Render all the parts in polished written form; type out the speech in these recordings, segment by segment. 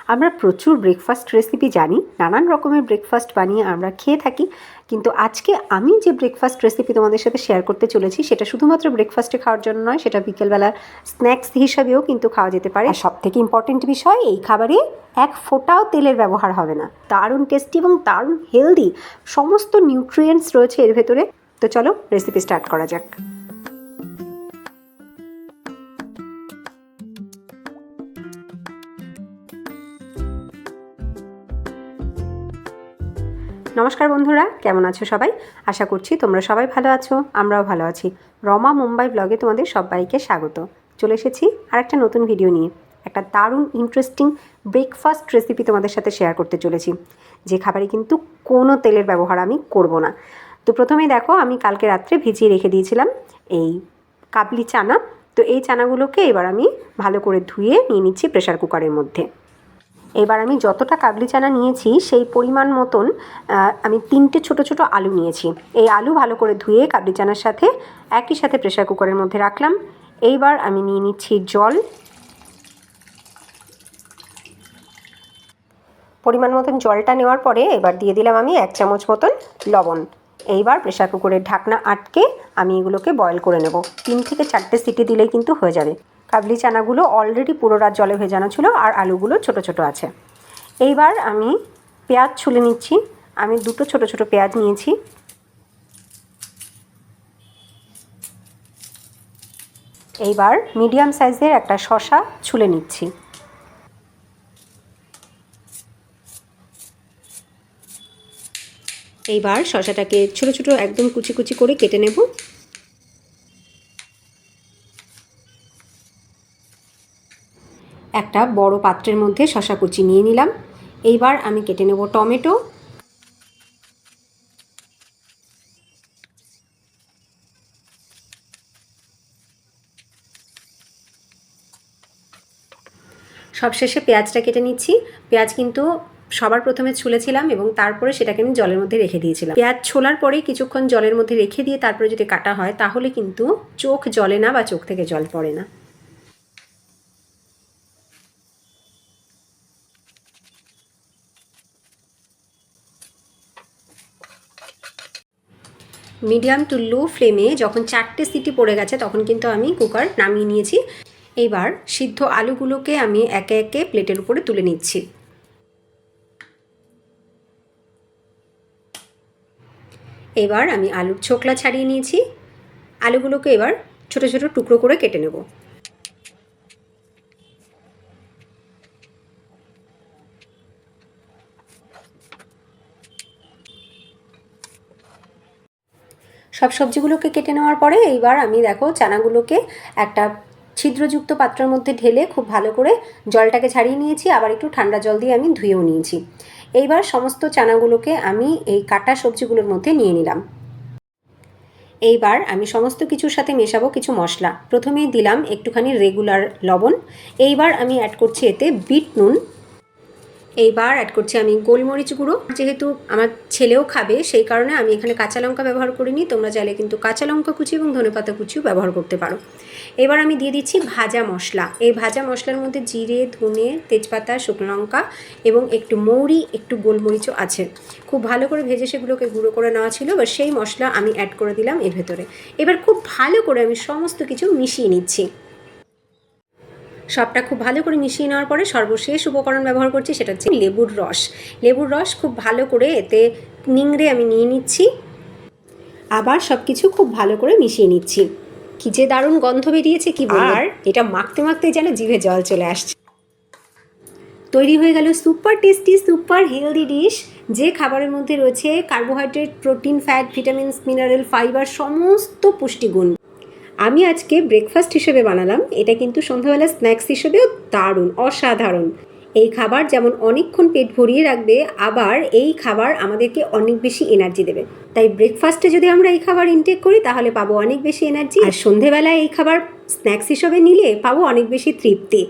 আমরা প্রচুর breakfast recipe জানি, নানান রকমের ব্রেকফাস্ট বানিয়ে আমরা খেয়ে থাকি, কিন্তু আজকে আমি যে ব্রেকফাস্ট রেসিপি তোমাদের সাথে শেয়ার করতে চলেছি সেটা শুধুমাত্র ব্রেকফাস্টে খাওয়ার জন্য নয়, সেটা বিকেলবেলা স্ন্যাক্স হিসাবেও কিন্তু খাওয়া যেতে পারে। আর সবথেকে ইম্পর্টেন্ট বিষয়, এই খাবারে এক ফোঁটাও তেলের ব্যবহার হবে না। দারুণ টেস্টি এবং দারুণ হেলদি, সমস্ত নিউট্রিয়েন্টস রয়েছে এর ভেতরে। তো চলো রেসিপি স্টার্ট করা যাক। নমস্কার বন্ধুরা, কেমন আছো সবাই? আশা করছি তোমরা সবাই ভালো আছো, আমরাও ভালো আছি। রমা মুম্বাই ব্লগে তোমাদের সবাইকে স্বাগত। চলে এসেছি আর একটা নতুন ভিডিও নিয়ে। একটা দারুণ ইন্টারেস্টিং ব্রেকফাস্ট রেসিপি তোমাদের সাথে শেয়ার করতে চলেছি, যে খাবারে কিন্তু কোনো তেলের ব্যবহার আমি করব না। তো প্রথমেই দেখো, আমি কালকে রাত্রে ভিজিয়ে রেখে দিয়েছিলাম এই কাবলি চানা। তো এই চানাগুলোকে এবার আমি ভালো করে ধুয়ে নিয়ে নিচ্ছি প্রেশার কুকারের মধ্যে। এবার আমি যতটা কাবলি চানা নিয়েছি সেই পরিমাণ মতন আমি 3টে ছোট ছোট আলু নিয়েছি। এই আলু ভালো করে ধুয়ে কাবলি চানার সাথে একই সাথে প্রেশার কুকারের মধ্যে রাখলাম। এইবার আমি নিয়ে নিচ্ছি জল, পরিমাণ মতন জলটা নেওয়ার পরে এবার দিয়ে দিলাম আমি 1 চামচ মতন লবণ। এইবার প্রেশার কুকারের ঢাকনা আটকে আমি এগুলোকে বয়েল করে নেব। 3 থেকে 4টে সিটি দিলেই কিন্তু হয়ে যাবে। কাবলি চানাগুলো অলরেডি পুরো রাত জলে ভেজানো ছিল, আর আলুগুলো ছোট ছোট আছে। এইবার আমি পেঁয়াজ ছুলে নিচ্ছি। আমি 2টো ছোট ছোট পেঁয়াজ নিয়েছি। এইবার মিডিয়াম সাইজের একটা শসা ছুলে নিচ্ছি। এইবার শসাটাকে ছোট ছোট একদম কুচি কুচি করে কেটে নেব। একটা বড় পাত্রের মধ্যে শসা কুচি নিয়ে নিলাম। এইবার আমি কেটে নেব টমেটো। সবশেষে পেঁয়াজটা কেটে নিচ্ছি। পেঁয়াজ কিন্তু সবার প্রথমে ছুলেছিলাম এবং তারপরে সেটাকে আমি জলের মধ্যে রেখে দিয়েছিলাম। পেঁয়াজ ছোলার পরে কিছুক্ষণ জলের মধ্যে রেখে দিয়ে তারপরে যদি কাটা হয় তাহলে কিন্তু চোখ জ্বলে না বা চোখ থেকে জল পড়ে না। মিডিয়াম টু লো ফ্লেমে যখন 4টে সিটি পড়ে গেছে তখন কিন্তু আমি কুকার নামিয়ে নিয়েছি। এইবার সিদ্ধ আলুগুলোকে আমি একে একে প্লেটের উপরে তুলে নিচ্ছি। এবার আমি আলুর ছোকলা ছাড়িয়ে নিয়েছি। আলুগুলোকে এবার ছোট ছোট টুকরো করে কেটে নেব। সব সবজিগুলোকে কেটে নেওয়ার পরে এইবার আমি দেখো চানাগুলোকে একটা ছিদ্রযুক্ত পাত্রের মধ্যে ঢেলে খুব ভালো করে জলটাকে ছাড়িয়ে নিয়েছি। আবার একটু ঠান্ডা জল দিয়ে আমি ধুয়েও নিয়েছি। এইবার সমস্ত চানাগুলোকে আমি এই কাটা সবজিগুলোর মধ্যে নিয়ে নিলাম। এইবার আমি সমস্ত কিছুর সাথে মেশাবো কিছু মশলা। প্রথমেই দিলাম একটুখানি রেগুলার লবণ। এইবার আমি অ্যাড করছি এতে বিট নুন। এইবার অ্যাড করছি আমি গোলমরিচ গুঁড়ো। যেহেতু আমার ছেলেও খাবে সেই কারণে আমি এখানে কাঁচা লঙ্কা ব্যবহার করিনি, তোমরা চাইলে কিন্তু কাঁচা লঙ্কা কুচি এবং ধনেপাতা কুচিও ব্যবহার করতে পারো। এবার আমি দিয়ে দিচ্ছি ভাজা মশলা। এই ভাজা মশলার মধ্যে জিরে, ধনে, তেজপাতা, শুকনো লঙ্কা এবং একটু মৌরি, একটু গোলমরিচও আছে। খুব ভালো করে ভেজে সেগুলোকে গুঁড়ো করে নেওয়া ছিল, এবার সেই মশলা আমি অ্যাড করে দিলাম এর ভেতরে। এবার খুব ভালো করে আমি সমস্ত কিছু মিশিয়ে নিচ্ছি। সবটা খুব ভালো করে মিশিয়ে নেওয়ার পরে সর্বশেষ উপকরণ ব্যবহার করছি, সেটা হচ্ছে লেবুর রস। লেবুর রস খুব ভালো করে এতে নিংড়ে আমি নিয়ে নিচ্ছি। আবার সব কিছু খুব ভালো করে মিশিয়ে নিচ্ছি। কি যে দারুণ গন্ধ বেরিয়েছে কি বলবো! আর এটা মাখতে মাখতে যেন জিভে জল চলে আসছে। তৈরি হয়ে গেল super tasty, super healthy dish, যে খাবারের মধ্যে রয়েছে carbohydrate, protein, fat, vitamins, mineral, fibre, সমস্ত পুষ্টিগুণ। আমি আজকে ব্রেকফাস্ট হিসেবে বানালাম, এটা কিন্তু সন্ধ্যাবেলা স্ন্যাক্স হিসেবেও দারুণ, অসাধারণ। এই খাবার যেমন অনেকক্ষণ পেট ভরিয়ে রাখবে, আবার এই খাবার আমাদেরকে অনেক বেশি এনার্জি দেবে। তাই ব্রেকফাস্টে যদি আমরা এই খাবার ইনটেক করি তাহলে পাবো অনেক বেশি এনার্জি, আর সন্ধেবেলায় এই খাবার স্ন্যাক্স হিসেবে নিলে পাবো অনেক বেশি তৃপ্তি।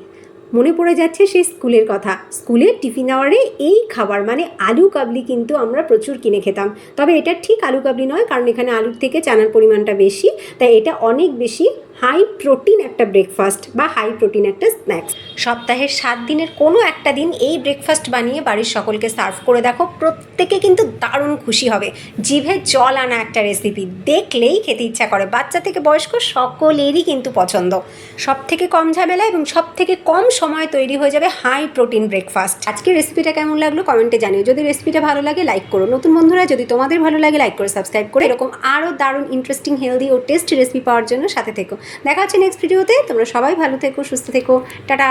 মনে পড়ে যাচ্ছে সেই স্কুলের কথা। স্কুলের টিফিন আওয়ারে এই খাবার মানে আলু কাবলি কিন্তু আমরা প্রচুর কিনে খেতাম। তবে এটা ঠিক আলু কাবলি নয়, কারণ এখানে আলুর থেকে চানার পরিমাণটা বেশি, তাই এটা অনেক বেশি হাই প্রোটিন একটা ব্রেকফাস্ট বা হাই প্রোটিন একটা স্ন্যাক্স। সপ্তাহের 7 দিনের কোনো একটা দিন এই ব্রেকফাস্ট বানিয়ে বাড়ির সকলকে সার্ভ করে দেখো, প্রত্যেকে কিন্তু দারুণ খুশি হবে। জিভে জল আনা একটা রেসিপি, দেখলেই খেতে ইচ্ছা করে। বাচ্চা থেকে বয়স্ক সকলেরই কিন্তু পছন্দ। সব থেকে কম ঝামেলা এবং সব থেকে কম সময় তৈরি হয়ে যাবে হাই প্রোটিন ব্রেকফাস্ট। আজকের রেসিপিটা কেমন লাগলো কমেন্টে জানিও। যদি রেসিপিটা ভালো লাগে লাইক করো, নতুন বন্ধুরা যদি তোমাদের ভালো লাগে লাইক করে সাবস্ক্রাইব করে এরকম আরও দারুণ ইন্টারেস্টিং হেলদি ও টেস্টি রেসিপি পাওয়ার জন্য সাথে থেকো। দেখা হচ্ছে নেক্সট ভিডিওতে। তোমরা সবাই ভালো থেকো, সুস্থ থেকো, টাটা।